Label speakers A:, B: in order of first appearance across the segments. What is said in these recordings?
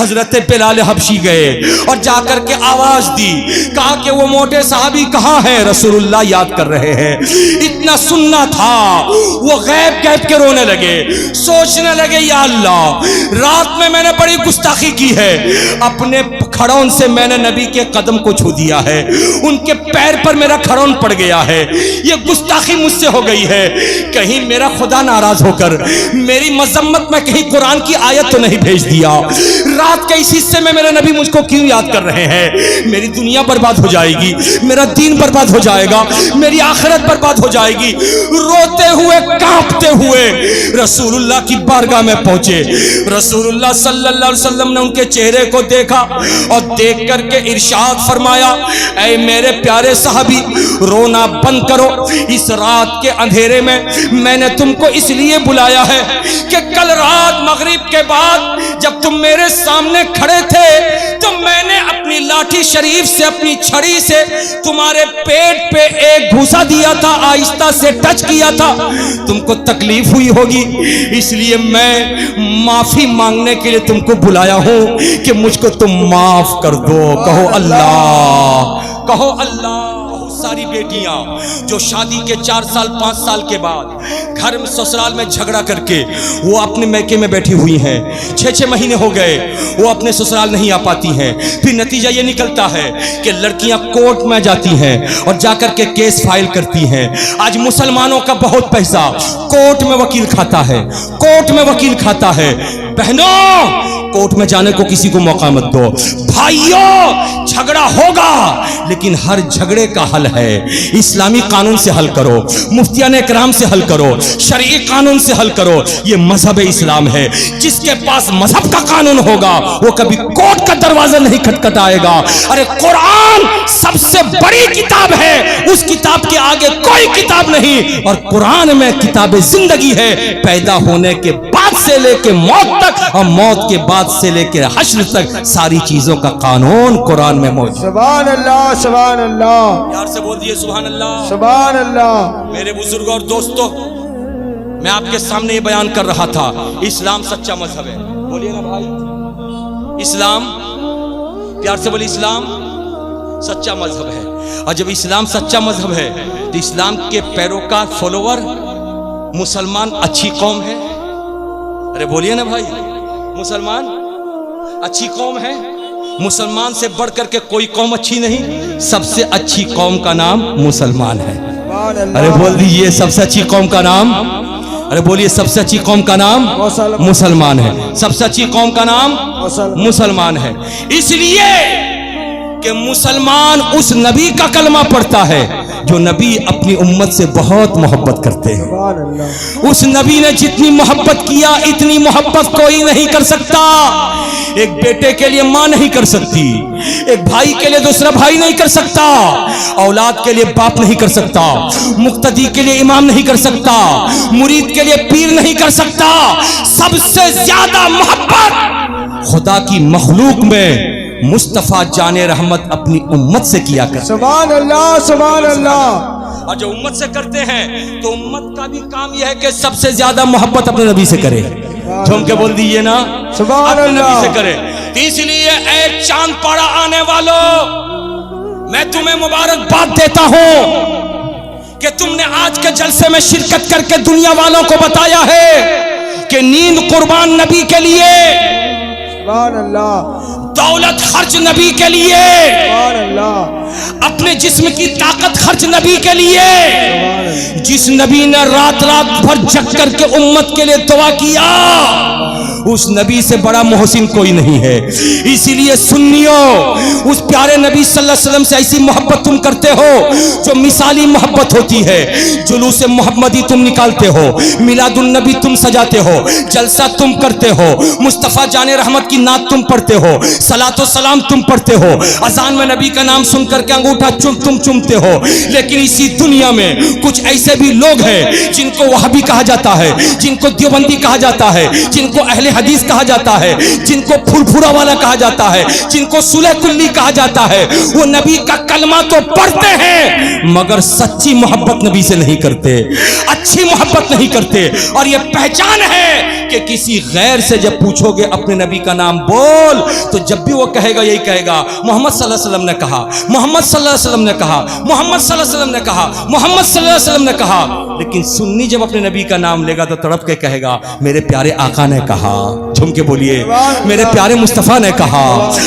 A: حضرت بلال حبشی گئے اور جا کر کے آواز دی, کہا کہ وہ موٹے صحابی کہاں ہیں؟ رسول اللہ یاد کر رہے ہیں. اتنا سننا تھا, وہ غیب کے رونے لگے, سوچنے لگے یا اللہ رات میں نے بڑی گستاخی کی ہے, اپنے کھڑون سے میں نے نبی کے قدم کو چھو دیا ہے, ان کے پیر پر میرا کھڑون پڑ گیا ہے, یہ گستاخی مجھ سے ہو گئی ہے, کہیں میرا خدا ناراض ہو کر میری مذمت میں کہیں قرآن کی آیت تو نہیں بھیج دیا. رات کے اس حصے میں میرے نبی مجھ کو کیوں یاد کر رہے ہیں؟ میری دنیا برباد ہو جائے گی, میرا دین برباد ہو جائے گا, میری آخرت برباد ہو جائے گی. روتے ہوئے کانپتے ہوئے رسول اللہ کی بارگاہ میں پہنچے. رسول اللہ صلی اللہ علیہ وسلم نے ان کے چہرے کو دیکھا اور دیکھ کر کے ارشاد فرمایا, اے میرے پیارے صحابی رونا بند کرو, اس رات کے اندھیرے میں نے تم کو اس لیے بلایا ہے کہ کل رات مغرب کے بعد جب تم میرے سامنے کھڑے تھے تو میں نے اپنی لاٹھی شریف سے, اپنی چھڑی سے تمہارے پیٹ پہ ایک گھوسا دیا تھا, آہستہ سے ٹچ کیا تھا, تم کو تکلیف ہوئی ہوگی, اس لیے میں معافی مانگنے کے لیے تم کو بلایا ہوں کہ مجھ کو تم معاف کر دو. کہو اللہ, کہو اللہ. ساری بیٹیاں جو شادی کے 4 سال 5 سال کے بعد گھر میں سسرال میں جھگڑا کر کے وہ اپنے میکے میں بیٹھی ہوئی ہیں, 6 مہینے ہو گئے وہ اپنے سسرال نہیں آ پاتی ہیں, پھر نتیجہ یہ نکلتا ہے کہ لڑکیاں کورٹ میں جاتی ہیں اور جا کر کے کیس فائل کرتی ہیں. آج مسلمانوں کا بہت پیسہ کورٹ میں وکیل کھاتا ہے, کورٹ میں وکیل کھاتا ہے. بہنوں کورٹ میں جانے کو کسی کو موقع مت دو. بھائیوں جھگڑا ہوگا لیکن ہر جھگڑے کا حل ہے, اسلامی قانون سے حل کرو, مفتیان اکرام سے حل کرو, شرعی قانون سے حل کرو. یہ مذہب اسلام ہے. جس کے پاس مذہب کا قانون ہوگا وہ کبھی کورٹ کا دروازہ نہیں کھٹکھٹائے گا. ارے قرآن سب سے بڑی کتاب ہے, اس کتاب کے آگے کوئی کتاب نہیں, اور قرآن میں کتاب زندگی ہے. پیدا ہونے کے بعد سے لے کے موت تک اور موت کے بعد سے لے کے حشر تک ساری چیزوں کا قانون قرآن میں موجود.
B: سبحان اللہ, سبحان اللہ.
A: یار سے بول دیئے سبحان اللہ,
B: سبحان اللہ.
A: میرے بزرگ اور دوستو, میں آپ کے سامنے یہ بیان کر رہا تھا, اسلام سچا مذہب ہے. بولیے نا بھائی, اسلام, پیار سے بولیے, اسلام سچا مذہب ہے. اور جب اسلام سچا مذہب ہے تو اسلام کے پیروکار فالوور مسلمان اچھی قوم ہے. ارے بولیے نا بھائی, مسلمان اچھی قوم ہے. مسلمان سے بڑھ کر کے کوئی قوم اچھی نہیں, سب سے اچھی قوم کا نام مسلمان ہے. ارے بول دیجئے سب سے اچھی قوم کا نام, ارے بولیے سب سے اچھی قوم کا نام مسلمان ہے. سب سے اچھی قوم کا نام مسلمان ہے. اس لیے کہ مسلمان اس نبی کا کلمہ پڑھتا ہے جو نبی اپنی امت سے بہت محبت کرتے ہیں. اس نبی نے جتنی محبت کیا اتنی محبت کوئی نہیں کر سکتا. ایک بیٹے کے لیے ماں نہیں کر سکتی, ایک بھائی کے لیے دوسرا بھائی نہیں کر سکتا, اولاد کے لیے باپ نہیں کر سکتا, مقتدی کے لیے امام نہیں کر سکتا, مرید کے لیے پیر نہیں کر سکتا. سب سے زیادہ محبت خدا کی مخلوق میں مصطفیٰ جان رحمت اپنی امت سے کیا کرتے.
B: سبحان اللہ, سبحان اللہ.
A: اور جو امت سے کرتے ہیں تو امت کا بھی کام یہ ہے کہ سب سے زیادہ محبت اپنے نبی سے کرے. جھوم کے بول دیجئے نا,
B: سبحان
A: اپنے
B: اللہ
A: نبی سے کرے. اس لیے اے چاند پاڑا آنے والوں, میں تمہیں مبارکباد دیتا ہوں کہ تم نے آج کے جلسے میں شرکت کر کے دنیا والوں کو بتایا ہے کہ نیند قربان نبی کے لیے,
B: سبحان اللہ,
A: دولت خرچ نبی کے لیے,
B: سبحان اللہ,
A: اپنے جسم کی طاقت خرچ نبی کے لیے. جس نبی نے رات بھر جگ کر کے امت کے لیے دعا کیا اس نبی سے بڑا محسن کوئی نہیں ہے. اسی لیے سنیو, اس پیارے نبی صلی اللہ علیہ وسلم سے ایسی محبت تم کرتے ہو جو مثالی محبت ہوتی ہے. جلوس محمدی تم نکالتے ہو, میلاد النبی تم سجاتے ہو, جلسہ تم کرتے ہو, مصطفیٰ جان رحمت کی نعت تم پڑھتے ہو, صلاۃ و سلام تم پڑھتے ہو, اذان میں نبی کا نام سن کر کے انگوٹھا تم چومتے ہو. لیکن اسی دنیا میں کچھ ایسے بھی لوگ ہیں جن کو وہابی کہا جاتا ہے, جن کو دیوبندی کہا جاتا ہے, جن کو اہل حدیث کہا جاتا ہے، جن کو پھرپھرا والا کہا جاتا ہے، جن کو سلح کلی کہا جاتا ہے، وہ نبی کا کلمہ تو پڑھتے ہیں مگر سچی محبت نبی سے نہیں کرتے، اچھی محبت نہیں کرتے. اور یہ پہچان ہے کہ کسی غیر سے جب پوچھو گے اپنے نبی کا نام بول، تو جب بھی وہ کہے گا یہی کہے گا محمد صلی اللہ علیہ وسلم نے کہا، محمد صلی اللہ علیہ وسلم نے کہا، محمد صلی اللہ علیہ وسلم نے کہا، محمد صلی اللہ علیہ وسلم نے کہا. لیکن سنی جب اپنے نبی کا نام لے گا تو تڑپ کے کہے گا میرے پیارے آقا نے کہا. جھوم کے بولیے میرے پیارے مصطفیٰ نے کہا،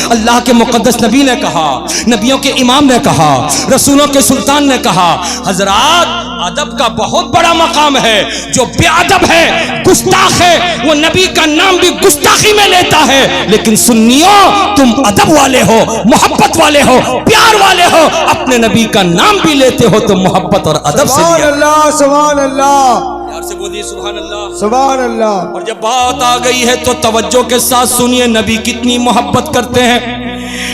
A: اللہ کے مقدس نبی نے کہا، نبیوں کے امام نے کہا، رسولوں کے سلطان نے کہا. حضرات ادب کا بہت بڑا مقام ہے. جو بے ادب ہے، گستاخ ہے، وہ نبی کا نام بھی گستاخی میں لیتا ہے. لیکن سنیوں تم ادب والے ہو، محبت والے ہو، پیار والے ہو، اپنے نبی کا نام بھی لیتے ہو تو محبت اور ادب سے
B: سبحان
A: لیا.
B: اللہ سبحان اللہ
A: پیار سے بولیے سبحان اللہ.
B: سبحان اللہ.
A: اور جب بات آ گئی ہے تو توجہ کے ساتھ سنیے نبی کتنی محبت کرتے ہیں.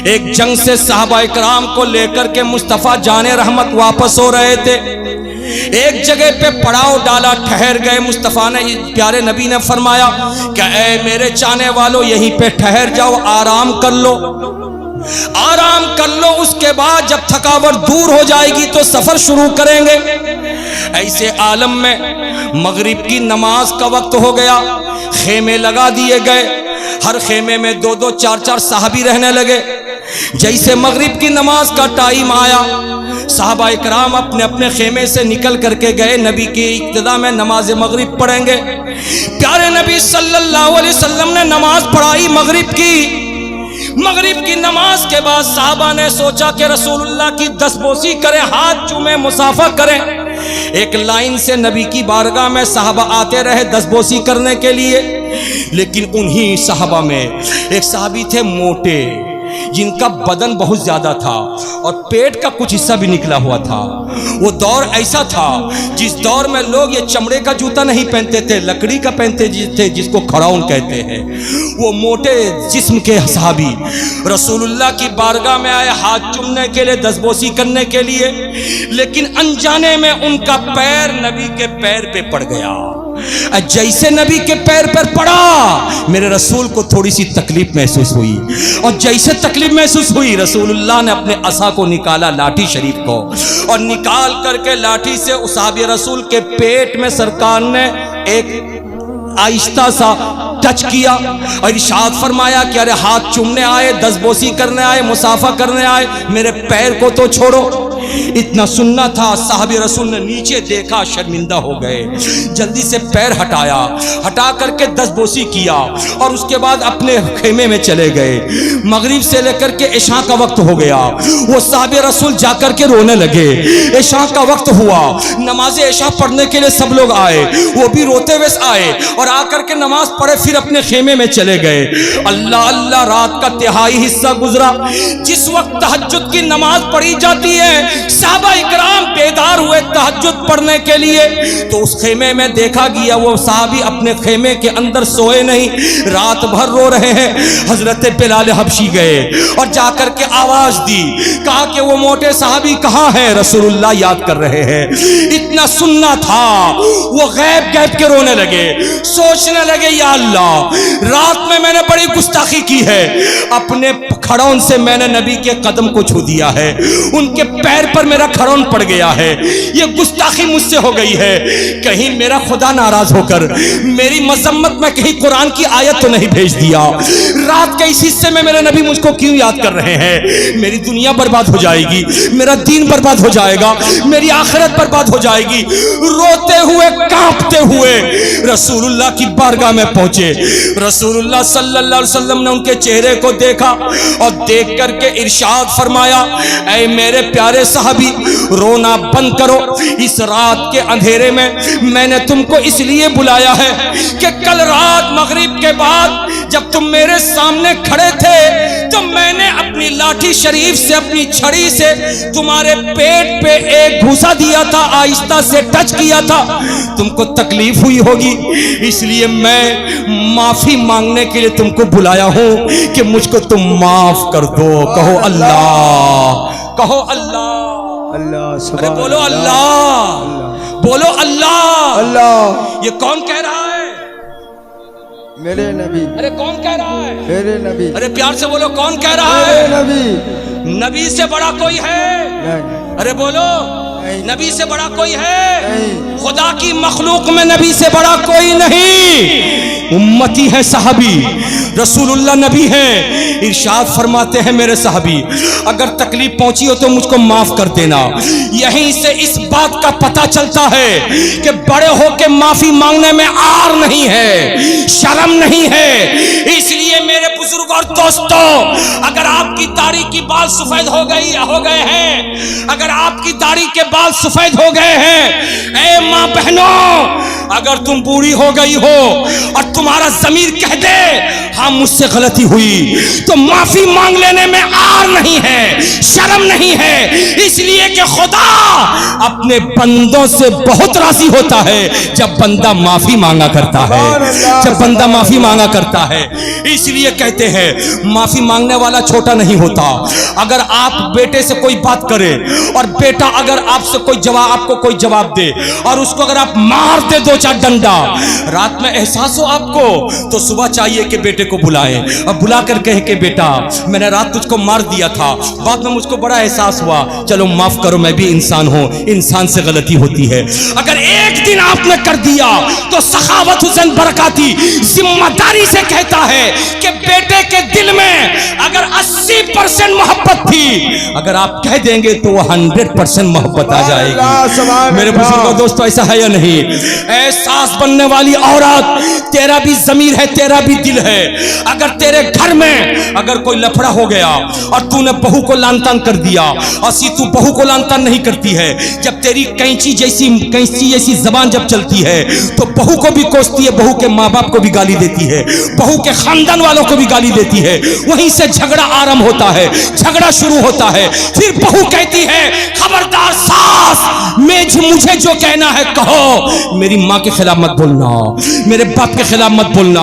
A: ایک جنگ سے صحابہ اکرام کو لے کر کے مصطفیٰ جان رحمت واپس ہو رہے تھے. ایک جگہ پہ پڑاؤ ڈالا، ٹھہر گئے. مصطفیٰ نے پیارے نبی نے فرمایا کہ اے میرے چاہنے والوں یہیں پہ ٹھہر جاؤ، آرام کر لو، آرام کر لو. اس کے بعد جب تھکاوٹ دور ہو جائے گی تو سفر شروع کریں گے. ایسے عالم میں مغرب کی نماز کا وقت ہو گیا. خیمے لگا دیے گئے، ہر خیمے میں 2-2 4-4 صحابی رہنے لگے. جیسے مغرب کی نماز کا ٹائم آیا، صحابہ اکرام اپنے اپنے خیمے سے نکل کر کے گئے. نبی کی ابتدا میں نماز مغرب پڑھیں گے. پیارے نبی صلی اللہ علیہ وسلم نے نماز پڑھائی مغرب کی. مغرب کی نماز کے بعد صحابہ نے سوچا کہ رسول اللہ کی دستبوسی کریں، ہاتھ چومیں، مصافحہ کریں. ایک لائن سے نبی کی بارگاہ میں صحابہ آتے رہے دستبوسی کرنے کے لیے. لیکن انہی صحابہ میں ایک صحابی تھے موٹے، جن کا بدن بہت زیادہ تھا اور پیٹ کا کچھ حصہ بھی نکلا ہوا تھا. وہ دور ایسا تھا جس دور میں لوگ یہ چمڑے کا جوتا نہیں پہنتے تھے، لکڑی کا پہنتے تھے جس کو کھڑاؤن کہتے ہیں. وہ موٹے جسم کے صحابی رسول اللہ کی بارگاہ میں آئے ہاتھ چومنے کے لیے، دستبوسی کرنے کے لیے. لیکن انجانے میں ان کا پیر نبی کے پیر پہ پڑ گیا. جیسے نبی کے پیر پر پڑا میرے رسول کو تھوڑی سی تکلیف محسوس ہوئی، اور جیسے تکلیف محسوس ہوئی رسول اللہ نے اپنے عصا کو نکالا، لاٹھی شریف کو، اور نکال کر کے لاٹھی سے صحابی رسول کے پیٹ میں سرکار نے ایک آہستہ سا ٹچ کیا اور ارشاد فرمایا کہ ارے ہاتھ چومنے آئے، دستبوسی کرنے آئے، مصافحہ کرنے آئے، میرے پیر کو تو چھوڑو. اتنا سننا تھا. صحابی رسول نے نیچے دیکھا، شرمندہ ہو گئے. جلدی سے پیر ہٹایا، ہٹا کر کے دستبوسی کیا اور اس کے بعد اپنے خیمے میں چلے گئے. مغرب سے لے کر کے عشاء کا وقت ہو گیا. وہ صحابی رسول جا کر کے رونے لگے. عشاء کا وقت ہوا، نماز عشاء پڑھنے کے لیے سب لوگ آئے، وہ بھی روتے ہوئے آئے اور آ کر کے نماز پڑھے، پھر اپنے خیمے میں چلے گئے. اللہ اللہ، رات کا تہائی حصہ گزرا. جس وقت تہجد کی نماز پڑھی جاتی ہے صحابہ اکرام بیدار ہوئے تہجد پڑھنے کے لیے. تو اس خیمے میں دیکھا گیا وہ صحابی اپنے خیمے کے اندر سوئے نہیں، رات بھر رو رہے ہیں. حضرت بلال حبشی گئے اور جا کر کے آواز دی، کہا کہ وہ موٹے صحابی کہاں ہیں؟ رسول اللہ یاد کر رہے ہیں. اتنا سننا تھا، وہ غیب کے رونے لگے، سوچنے لگے یا اللہ رات میں نے بڑی گستاخی کی ہے، اپنے کھڑون سے میں نے نبی کے قدم کو چھو دیا ہے، ان کے پیر پر میرا کھڑون پڑ گیا ہے، یہ گستاخی مجھ سے ہو گئی ہے. کہیں میرا خدا ناراض ہو کر میری مذمت میں کہیں قرآن کی آیت تو نہیں بھیج دیا؟ رات کے اس حصے میں میرے نبی مجھ کو کیوں یاد کر رہے ہیں؟ میری دنیا برباد ہو جائے گی، میرا دین برباد ہو جائے گا، میری آخرت برباد ہو جائے گی. روتے ہوئے کانپتے ہوئے رسول اللہ کی بارگاہ میں پہنچے. رسول اللہ صلی اللہ علیہ وسلم نے ان کے چہرے کو دیکھا اور دیکھ کر کے ارشاد فرمایا، اے میرے پیارے صحابی رونا بند کرو. اس رات کے اندھیرے میں نے تم کو اس لیے بلایا ہے کہ کل رات مغرب کے بعد جب تم میرے سامنے کھڑے تھے تو میں نے اپنی لاٹھی شریف سے، اپنی چھڑی سے تمہارے پیٹ پہ ایک گھوسا دیا تھا، آہستہ سے ٹچ کیا تھا. تم کو تکلیف ہوئی ہوگی، اس لیے میں معافی مانگنے کے لیے تم کو بلایا ہوں کہ مجھ کو تم معاف کر دو. کہو اللہ، کہو اللہ.
B: اللہ،
A: ارے بولو اللہ، بولو اللہ.
B: اللہ.
A: یہ کون کہہ رہا ہے؟
B: میرے نبی
A: ارے کون کہہ رہا ہے؟
B: میرے نبی
A: ارے پیار سے بولو کون کہہ رہا
B: میرے
A: ہے؟
B: نبی
A: نبی سے بڑا کوئی ہے؟
B: نہیں
A: ارے بولو نبی سے بڑا کوئی ہے؟
B: نہیں
A: خدا کی مخلوق میں نبی سے بڑا کوئی نہیں. امتی ہے صحابی, رسول اللہ نبی ہیں. ارشاد فرماتے ہیں میرے صحابی اگر تکلیف پہنچی ہو تو مجھ کو معاف کر دینا. یہیں سے اس بات کا پتہ چلتا ہے کہ بڑے ہو کے معافی مانگنے میں آر نہیں ہے, شرم نہیں ہے. اس لیے میرے بزرگ اور دوستوں, اگر آپ کی داڑھی کی بال سفید ہو گئے ہیں, اگر آپ کی داڑھی کے بال سفید ہو گئے ہیں, اے ماں بہنوں, اگر تم بوڑھی ہو گئی ہو اور تمہارا ضمیر کہہ دے ہاں مجھ سے غلطی ہوئی, تو معافی مانگ لینے میں آر نہیں ہے, شرم نہیں ہے. اس لیے کہ خدا اپنے بندوں سے بہت راضی ہوتا ہے جب بندہ معافی مانگا کرتا ہے, جب بندہ معافی مانگا کرتا ہے. اس لیے کہتے ہیں معافی مانگنے والا چھوٹا نہیں ہوتا. اگر آپ بیٹے سے کوئی بات کرے اور بیٹا اگر آپ سے آپ کو کوئی جواب دے اور اس کو اگر آپ مار دے 2-4 ڈنڈا, رات میں احساس ہو آپ کو, تو صبح چاہیے کہ بیٹے کو بلائیں اور بلا کر کہے کہ بیٹا میں نے رات تجھ کو مار دیا تھا, بعد میں مجھ کو بڑا احساس ہوا, چلو معاف کرو, میں بھی انسان ہوں, انسان سے غلطی ہوتی ہے. اگر ایک دن آپ نے کر دیا تو سخاوت حسین برکاتی ذمہ داری سے کہتا ہے کہ بیٹے کے دل میں اگر 80% محبت تھی, اگر آپ کہہ دیں گے تو وہ 100% محبت آ جائے گی. میرے بزرگوں دوستو ایسا ہے یا نہیں؟ احساس بننے والی عورت, تیرا بھی ضمیر ہے, تیرا بھی دل ہے. اگر تیرے گھر میں اگر کوئی لفڑا ہو گیا اور تو نے بہو کو لان تان کر دیا, اسی تو بہو کو لان تان نہیں کرتی ہے, جب تیری کینچی جیسی زبان جب چلتی ہے تو بہو کو بھی کوستی ہے, بہو کے ماں باپ کو بھی گالی دیتی ہے, بہو کے خاندان والوں کو بھی گالی دیتی ہے. وہیں سے جھگڑا آرم ہوتا ہے, جھگڑا شروع ہوتا ہے. پھر بہو کہتی ہے خبردار ساس, مجھے جو کہنا ہے کہو, میری ماں کے خلاف مت بولنا, میرے باپ کے خلاف مت بولنا.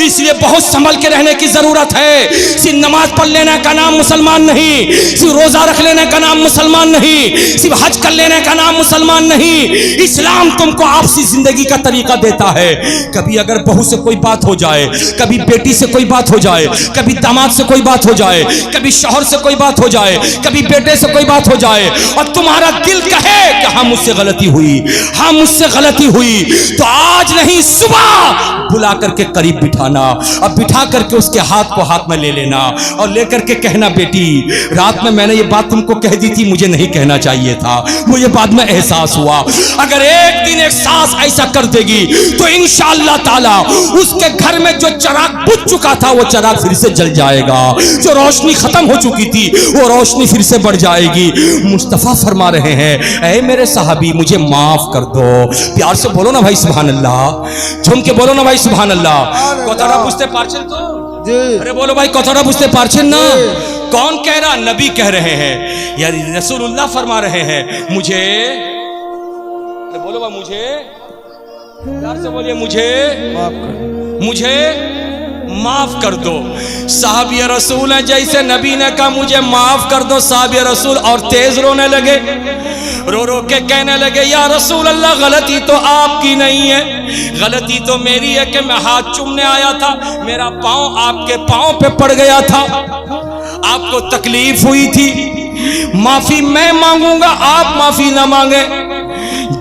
A: اس لیے بہت سنبھل کے رہنے کی ضرورت ہے. صرف نماز پڑھ لینے کا نام مسلمان نہیں, صرف روزہ رکھ لینے کا نام مسلمان نہیں, صرف حج کر لینے کا نام مسلمان نہیں. اسلام تم کو آپسی زندگی کا طریقہ دیتا ہے. کبھی اگر بہو سے کوئی بات ہو جائے, کبھی بیٹی سے کوئی بات ہو جائے, کبھی داماد سے کوئی بات ہو جائے, کبھی شوہر سے کوئی بات ہو جائے, کبھی بیٹے سے کوئی بات ہو جائے, اور تمہارا دل کہے کہ ہاں مجھ سے غلطی ہوئی, ہاں مجھ سے غلطی ہوئی, تو آج نہیں صبح بلا کر کے قریب بٹھانا, اور بٹھا کر کے اس کے ہاتھ کو ہاتھ میں لے لینا اور لے کر کے کہنا بیٹی رات میں نے یہ بات تم کو کہہ دی تھی, مجھے نہیں کہنا چاہیے تھا, مجھے بعد میں احساس ہوا. اگر ایک دن ایک ساس ایسا کر دے گی تو انشاءاللہ تعالی اس کے گھر میں جو چراغ بجھ چکا تھا وہ چراغ پھر سے جل جائے گا, جو روشنی ختم ہو چکی تھی وہ روشنی پھر سے بڑھ جائے گی. مصطفیٰ فرما رہے ہیں اے میرے صحابی مجھے معاف کر دو. پیار سے بولو نا بھائی سبحان اللہ, جھوم کے بولو نا بھائی سبحان اللہ. کوتاڑا پوچھتے پارچن تو ارے بولو بھائی کوتاڑا پوچھتے پارچن نا. کون کہہ رہا؟ نبی کہہ رہے ہیں, یعنی رسول اللہ فرما رہے ہیں مجھے, بولو بھائی مجھے, پیار سے بولیے مجھے معاف کر دو. صحابی رسول ہیں, جیسے نبی نے کہا مجھے معاف کر دو, صحابی رسول اور تیز رونے لگے, رو رو کے کہنے لگے یا رسول اللہ غلطی تو آپ کی نہیں ہے, غلطی تو میری ہے کہ میں ہاتھ چومنے آیا تھا, میرا پاؤں آپ کے پاؤں پہ پڑ گیا تھا, آپ کو تکلیف ہوئی تھی, معافی میں مانگوں گا, آپ معافی نہ مانگے.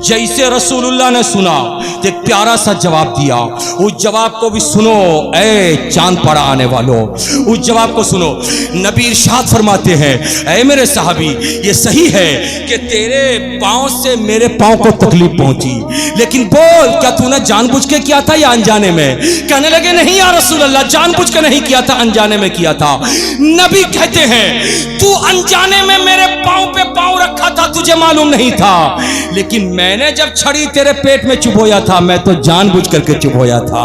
A: جیسے رسول اللہ نے سنا ایک پیارا سا جواب دیا. اس جواب کو بھی سنو اے چاند پڑا آنے والوں, اس جواب کو سنو. نبی ارشاد فرماتے ہیں اے میرے صحابی یہ صحیح ہے کہ تیرے پاؤں سے میرے پاؤں کو تکلیف پہنچی, لیکن بول کیا تو نے جان بوجھ کے کیا تھا یا انجانے میں؟ کہنے لگے نہیں یا رسول اللہ جان بوجھ کے نہیں کیا تھا, انجانے میں کیا تھا. نبی کہتے ہیں تو انجانے میں میرے پاؤں پہ پاؤں رکھا تھا, تجھے معلوم نہیں تھا, لیکن میں نے جب چھڑی تیرے پیٹ میں چبویا تھا میں تو جان بوجھ کر کے چبویا تھا,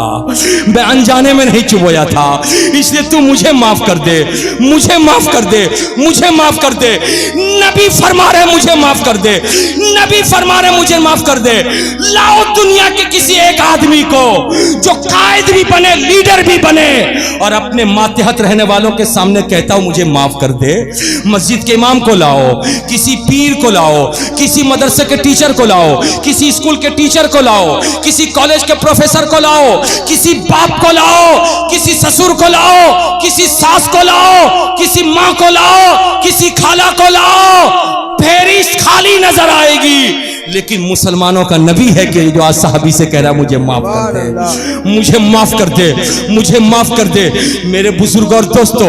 A: میں انجانے میں نہیں چبویا تھا, اس لیے تو مجھے معاف کر دے, مجھے معاف کر دے, مجھے معاف کر دے. نبی فرما رہے مجھے معاف کر دے, نبی فرما رہے مجھے معاف کر دے. لاؤ دنیا کے کسی ایک آدمی کو جو قائد بھی بنے, لیڈر بھی بنے, اور اپنے ماتحت رہنے والوں کے سامنے کہتا ہوں مجھے معاف کر دے. مسجد کے امام کو لاؤ, کسی پیر کو لاؤ, کسی مدرسے کے ٹیچر کو لاؤ, کسی اسکول کے ٹیچر کو لاؤ, کسی کالج کے پروفیسر کو لاؤ، کسی باپ کو لاؤ، کسی سسر کو لاؤ، کسی ساس کو لاؤ، کسی ماں کو لاؤ، کسی خالہ کو لاؤ، فہرست خالی نظر آئے گی۔ لیکن مسلمانوں کا نبی ہے کہ جو آج صحابی سے کہہ رہا ہے مجھے معاف کر دے، مجھے معاف کر دے، مجھے معاف کر دے۔ میرے بزرگ اور دوستو،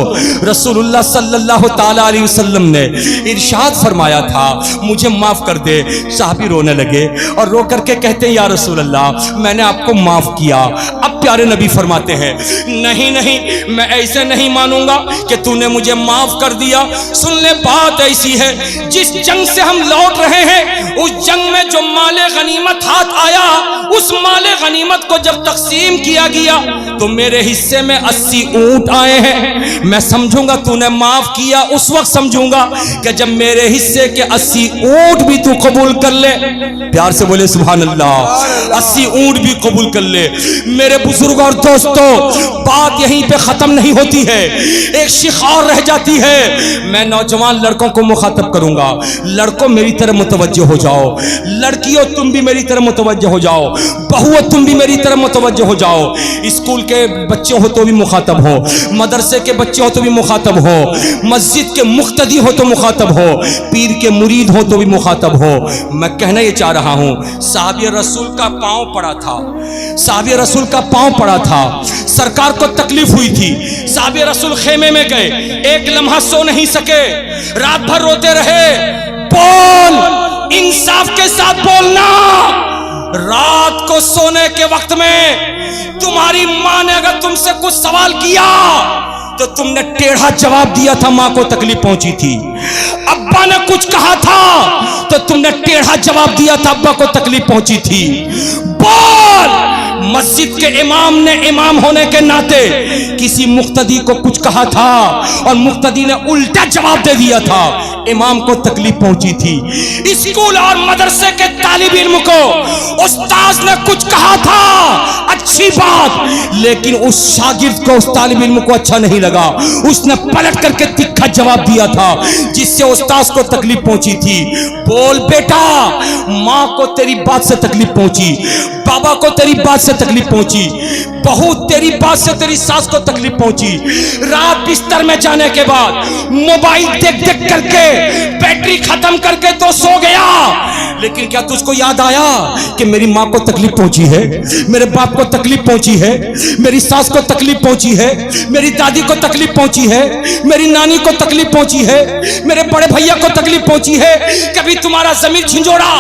A: رسول اللہ صلی اللہ تعالی علیہ وسلم نے ارشاد فرمایا تھا مجھے معاف کر دے۔ صحابی رونے لگے اور رو کر کے کہتے ہیں یا رسول اللہ میں نے آپ کو معاف کیا۔ اب پیارے نبی فرماتے ہیں نہیں نہیں، میں ایسے نہیں مانوں گا کہ تو نے مجھے معاف کر دیا۔ سن لے، بات ایسی ہے، جس جنگ سے ہم لوٹ رہے ہیں اس جنگ میں جو مال غنیمت ہاتھ آیا، اس مال غنیمت کو جب تقسیم کیا گیا تو میرے حصے میں 80 اونٹ آئے ہیں۔ میں سمجھوں گا تو نے معاف کیا، اس وقت سمجھوں گا کہ جب میرے حصے کے 80 اونٹ بھی تو قبول کر لے۔ پیار سے بولے سبحان اللہ، 80 اونٹ بھی قبول کر لے۔ میرے بزرگ اور دوستو، بات یہیں پہ ختم نہیں ہوتی ہے، ایک شیخ اور رہ جاتی ہے۔ میں نوجوان لڑکوں کو مخاطب کروں گا، لڑکوں میری طرف متوجہ ہو جاؤ، لڑکیوں تم بھی میری طرف متوجہ ہو جاؤ، بہووں تم بھی میری طرف متوجہ ہو جاؤ۔ اسکول کے بچے ہو تو بھی مخاطب ہو، مدرسے کے بچے ہو تو بھی مخاطب ہو، مسجد کے مقتدی ہو تو مخاطب ہو، پیر کے مرید ہو تو بھی مخاطب ہو۔ میں کہنا یہ چاہ رہا ہوں، صحابی رسول کا پاؤں پڑا تھا، صحابی رسول کا پاؤں پڑا تھا، سرکار کو تکلیف ہوئی تھی، صحابی رسول خیمے میں گئے، ایک لمحہ سو نہیں سکے، رات بھر روتے رہے۔ بول، انصاف کے ساتھ بولنا، رات کو سونے کے وقت میں تمہاری ماں نے اگر تم سے کچھ سوال کیا تو تم نے ٹیڑھا جواب دیا تھا، ماں کو تکلیف پہنچی تھی۔ ابا نے کچھ کہا تھا تو تم نے ٹیڑھا جواب دیا تھا، ابا کو تکلیف پہنچی تھی۔ بول، مسجد کے امام نے امام ہونے کے ناطے کسی مقتدی کو کچھ کہا تھا اور مقتدی نے الٹا جواب دے دیا تھا، امام کو تکلیف پہنچی تھی۔ اسکول اور مدرسے کے طالب علم کو استاذ نے کچھ کہا تھا، اچھی بات، لیکن اس شاگرد کو، اس طالب علم کو اچھا نہیں لگا، اس نے پلٹ کر کے تکھا جواب دیا تھا جس سے استاذ کو تکلیف پہنچی تھی۔ بول بیٹا، ماں کو تیری بات سے تکلیف پہنچی، بابا کو تیری بات سے تکلیف پہنچی، بہو تیری بات سے تیری ساس کو تکلیف پہنچی، رات بستر میں جانے کے بعد موبائل دیکھ دیکھ کر کے بیٹری ختم کر کے تو سو گیا، لیکن کیا تجھ کو یاد آیا کہ میری ماں کو تکلیف پہنچی ہے، میرے باپ کو تکلیف پہنچی ہے، میری ساس کو تکلیف پہنچی ہے، میری دادی کو تکلیف پہنچی ہے، میری نانی کو تکلیف پہنچی ہے، میرے بڑے بھیا کو تکلیف پہنچی ہے۔ کبھی تمہارا ضمیر جھنجھوڑا،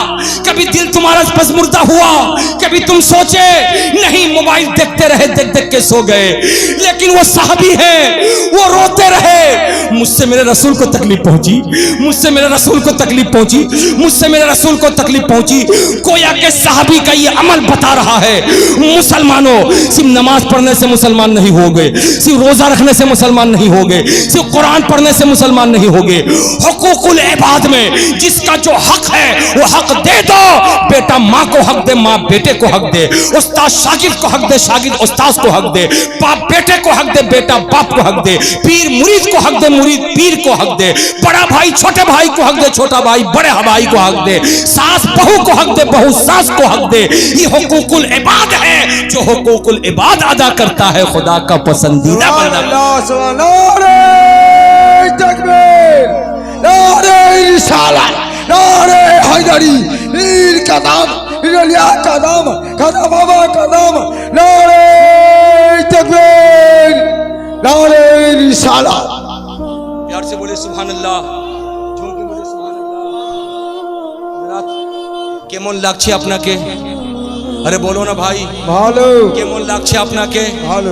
A: کبھی دل تمہارا پسمردہ ہوا، کبھی تم سوچے نہیں موبائل دیکھتے رہے، دیکھ دیکھ کے سو گئے، لیکن وہ صحابی ہیں، وہ روتے رہے، مجھ سے میرے رسول کو تکلیف پہنچی، مجھ سے میرے رسول کو تکلیف پہنچی، مجھ سے میرے رسول کو تکلیف پہنچی۔ گویا کہ صحابی کا یہ عمل بتا رہا ہے مسلمانوں، صرف نماز پڑھنے سے مسلمان نہیں ہو گئے، صرف روزہ رکھنے سے مسلمان نہیں ہو گئے، صرف قرآن پڑھنے سے مسلمان نہیں ہو گئے، حقوق العباد میں جس کا جو حق ہے وہ حق دے دو۔ بیٹا ماں کو حق دے، ماں بیٹے کو حق دے، استاد شاگرد کو حق دے، شاگرد استاد کو حق دے، باپ بیٹے کو حق دے، بیٹا باپ کو حق دے، پیر مرید کو حق دے، مرید پیر کو حق دے، بڑا بھائی چھوٹے بھائی کو حق دے، چھوٹا بھائی بڑے بھائی کو حق دے، ساس بہو کو حق دے، بہو ساس کو حق دے۔ یہ حقوق العباد ہے، جو حقوق العباد ادا کرتا ہے خدا کا پسندیدہ بندہ۔
B: نعرہ تکبیر، نعرہ رسالت، نعرہ حیدری، پیر کا نام، پیر علیہ کا نام، خدا بابا کا نام، نعرہ تکبیر، نعرہ رسالت۔
A: پیار سے بولے سبحان اللہ، جھوم کے بولے سبحان اللہ۔ কেমন লাগছে আপনাকে? আরে বলো না ভাই,
B: ভালো,
A: কেমন লাগছে আপনাকে?
B: ভালো।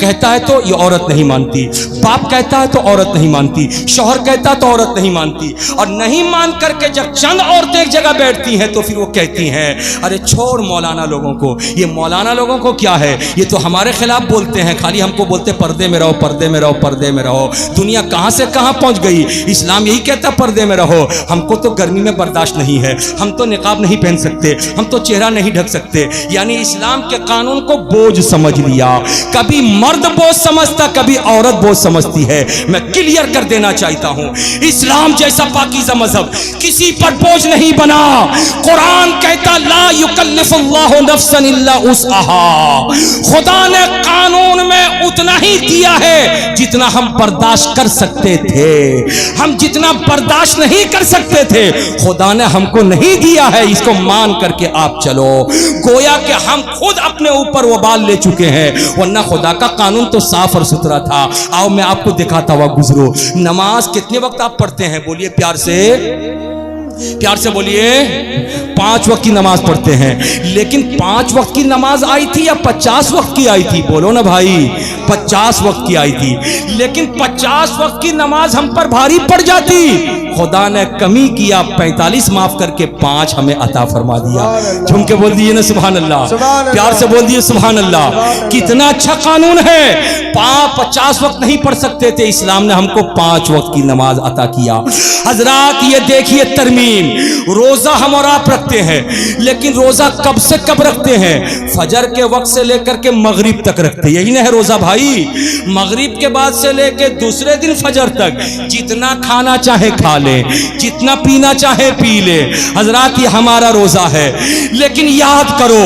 A: کہتا ہے تو یہ عورت نہیں مانتی، باپ کہتا ہے تو عورت نہیں مانتی، شوہر کہتا تو عورت نہیں مانتی، اور نہیں مان کر کے جب چند عورتیں ایک جگہ بیٹھتی ہیں تو پھر وہ کہتی ہیں ارے چھوڑ مولانا لوگوں کو، یہ مولانا لوگوں کو کیا ہے، یہ تو ہمارے خلاف بولتے ہیں، خالی ہم کو بولتے پردے میں رہو، پردے میں رہو، پردے میں رہو۔ دنیا کہاں سے کہاں پہنچ گئی، اسلام یہی کہتا پردے میں رہو۔ ہم کو تو گرمی میں برداشت نہیں ہے، ہم تو نقاب نہیں پہن سکتے، ہم تو چہرہ نہیں ڈھک سکتے، یعنی اسلام کے قانون کو بوجھ سمجھ لیا۔ کبھی مرد بوجھ سمجھتا، کبھی عورت بوجھ سمجھتی ہے۔ میں کلیئر کر دینا چاہتا ہوں، اسلام جیسا پاکیزہ مذہب کسی پر بوجھ نہیں بنا۔ قرآن کہتا لا یکلف اللہ نفسا الا وسعها، خدا نے قانون میں اتنا ہی دیا ہے جتنا ہم برداشت کر سکتے تھے۔ ہم جتنا برداشت نہیں کر سکتے تھے خدا نے ہم کو نہیں دیا ہے، اس کو مان کر کے آپ چلو۔ گویا کہ ہم خود اپنے اوپر وبال لے چکے ہیں، ورنہ خدا کا قانون تو صاف اور ستھرا تھا۔ آؤ میں آپ کو دکھاتا ہوا گزرو۔ نماز کتنے وقت آپ پڑھتے ہیں؟ بولیے پیار سے، پیار سے بولیے۔ 5 وقت کی نماز پڑھتے ہیں، لیکن 5 وقت کی نماز آئی تھی یا 50 وقت کی آئی تھی؟ بولو نا بھائی، 50 وقت کی آئی تھی، لیکن 50 وقت کی نماز ہم پر بھاری پڑ جاتی، خدا نے کمی کیا، 45 معاف کر کے 5 ہمیں عطا فرما دیا۔ جھوم کے بول دیئے نا سبحان اللہ، پیار سے بول دیئے سبحان اللہ۔ کتنا اچھا قانون ہے، 50 وقت نہیں پڑھ سکتے تھے، اسلام نے ہم کو 5 وقت کی نماز عطا کیا۔ حضرات یہ دیکھیے ترمیم، روزہ ہم اور آپ رکھتے ہیں، لیکن روزہ کب سے کب رکھتے ہیں؟ فجر کے وقت سے لے کر کے مغرب تک رکھتے ہیں، یہی نہ ہے روزہ بھائی؟ مغرب کے بعد سے لے کے دوسرے دن فجر تک جتنا کھانا چاہے کھا لے، جتنا پینا چاہے پی لے۔ حضرات یہ ہمارا روزہ ہے، لیکن یاد کرو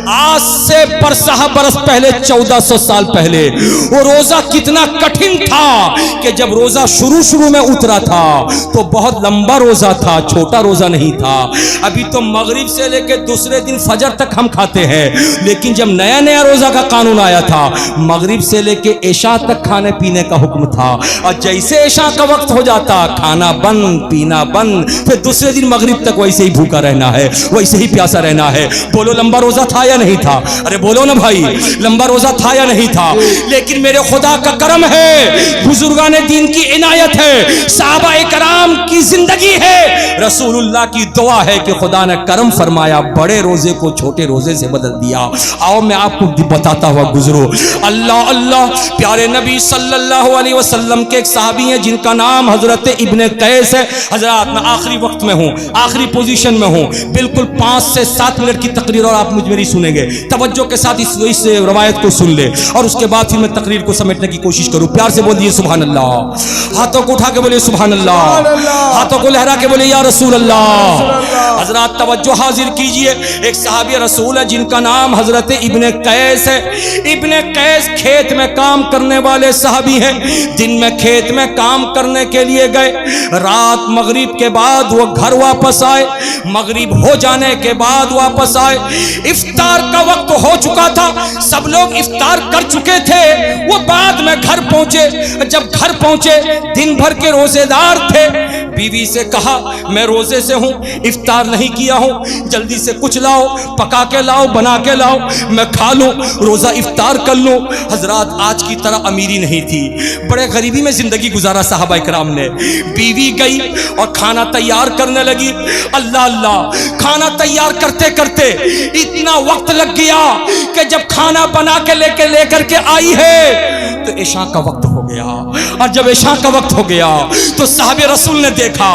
A: آج سے برسہ برس پہلے، 1400 سال پہلے وہ روزہ کتنا کٹھن تھا کہ جب روزہ شروع میں اترا تھا تو بہت لمبا روزہ تھا، چھوٹا روزہ نہیں تھا۔ ابھی تو مغرب سے لے کے دوسرے دن فجر تک ہم کھاتے ہیں، لیکن جب نیا روزہ کا قانون آیا تھا مغرب سے لے کے عشاء تک کھانے پینے کا حکم تھا، اور جیسے عشاء کا وقت ہو جاتا کھانا بند، پینا بند، پھر دوسرے دن مغرب تک ویسے ہی بھوکا رہنا ہے، ویسے ہی پیاسا رہنا ہے۔ بولو لمبا روزہ تھا یا نہیں تھا؟ ارے بولو نا بھائی، لمبا روزہ تھا یا نہیں تھا؟ لیکن میرے خدا کا کرم ہے، بزرگان دین کی عنایت ہے، صحابہ کرام کی زندگی ہے، رسول اللہ کی دعا ہے کہ خدا نے کرم فرمایا، بڑے روزے کو چھوٹے روزے سے بدل دیا۔ آؤ میں آپ کو بتاتا ہوا گزرو۔ اللہ اللہ، پیارے نبی صلی اللہ علیہ وسلم کے ایک صحابی ہیں جن کا نام حضرت ابن قیس ہے۔ حضرات میں آخری وقت میں ہوں، آخری پوزیشن میں ہوں، بالکل 5 سے 7 منٹ کی تقریر، اور آپ مجھ میری سنیں گے توجہ کے ساتھ، اس روایت کو سن لے، اور اس کے بعد پھر میں تقریر کو سمیٹنے کی کوشش کروں۔ پیار سے بول دیے سبحان اللہ، ہاتھوں کو اٹھا کے بولے سبحان اللہ، ہاتھوں کو لہرا کے بولے یا رسول اللہ۔ حضرات توجہ حاضر کیجئے، ایک صحابی رسول ہے جن کا نام حضرت ابن قیس ہے۔ ابن قیس کھیت میں کام کرنے والے صحابی ہیں، دن میں کھیت میں کام کرنے کے لیے گئے، رات مغرب کے بعد وہ گھر واپس آئے، مغرب ہو جانے کے بعد واپس آئے، افطار کا وقت ہو چکا تھا، سب لوگ افطار کر چکے تھے، وہ بعد میں گھر پہنچے۔ جب گھر پہنچے دن بھر کے روزے دار تھے، بیوی سے کہا میں روزے سے ہوں، افطار نہیں کیا ہوں، جلدی سے کچھ لاؤ، پکا کے لاؤ، بنا کے لاؤ، میں کھا لوں، روزہ افطار کر لوں۔ حضرات آج کی طرح امیری نہیں تھی، بڑے غریبی میں زندگی گزارا صحابہ کرام نے۔ بیوی گئی اور کھانا تیار کرنے لگی، اللہ اللہ، کھانا تیار کرتے کرتے اتنا وقت لگ گیا کہ جب کھانا بنا کے لے کر کے آئی ہے تو عشاء کا وقت ہو گیا، اور جب عشاء کا وقت ہو گیا تو صحابہ رسول نے دیکھا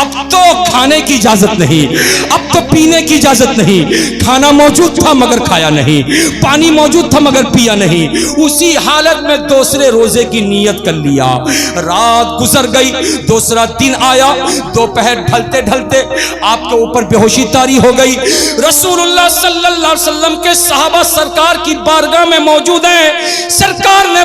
A: اب تو کھانے کی اجازت نہیں، اب تو پینے کی اجازت نہیں، کھانا موجود تھا مگر کھایا نہیں، پانی موجود تھا مگر پیا نہیں، اسی حالت میں دوسرے روزے کی نیت کر لیا۔ رات گزر گئی، دوسرا دن آیا، دوپہر ڈھلتے ڈھلتے آپ کے اوپر بے ہوشی طاری ہو گئی۔ رسول اللہ صلی اللہ علیہ وسلم کے صحابہ سرکار کی بارگاہ میں موجود ہیں، سرکار نے